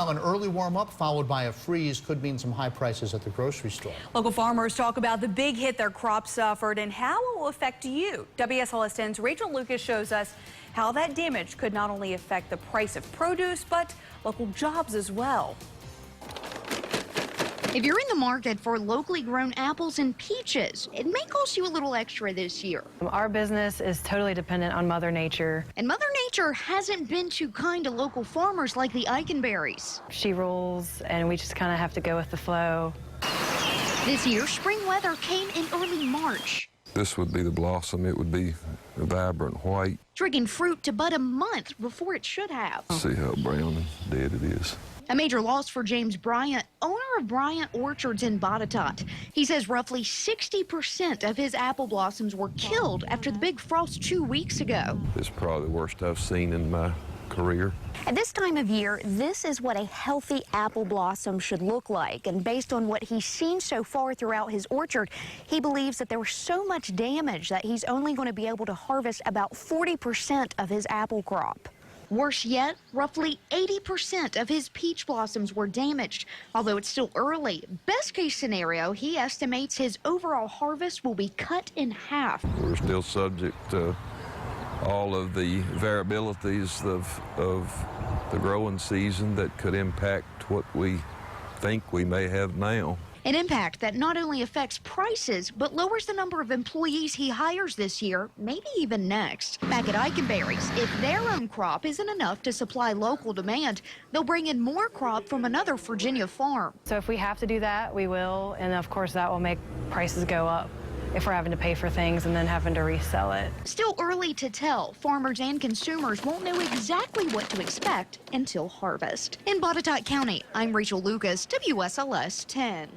An early warm-up followed by a freeze could mean some high prices at the grocery store. Local farmers talk about the big hit their crops suffered and how it will affect you. WSLS 10's Rachel Lucas shows us how that damage could not only affect the price of produce, but local jobs as well. If you're in the market for locally grown apples and peaches, it may cost you a little extra this year. Our business is totally dependent on Mother Nature. And Mother Nature hasn't been too kind to local farmers like the Eikenberries. She rules, and we just kind of have to go with the flow. This year, spring weather came in early March. This would be the blossom. It would be a vibrant white. Triggering fruit to bud a month before it should have. See how brown and dead it is. A major loss for James Bryant, owner of Bryant Orchards in Botetourt. He says roughly 60% of his apple blossoms were killed after the big frost 2 weeks ago. It's probably the worst I've seen in my career. At this time of year, this is what a healthy apple blossom should look like. And based on what he's seen so far throughout his orchard, he believes that there was so much damage that he's only going to be able to harvest about 40% of his apple crop. Worse yet, roughly 80% of his peach blossoms were damaged. Although it's still early, best case scenario, he estimates his overall harvest will be cut in half. We're still subject to all of the variabilities of the growing season that could impact what we think we may have now. An impact that not only affects prices, but lowers the number of employees he hires this year, maybe even next. Back at Eikenberries, if their own crop isn't enough to supply local demand, they'll bring in more crop from another Virginia farm. So if we have to do that, we will, and of course that will make prices go up if we're having to pay for things and then having to resell it. Still early to tell. Farmers and consumers won't know exactly what to expect until harvest. In Botetourt County, I'm Rachel Lucas, WSLS 10.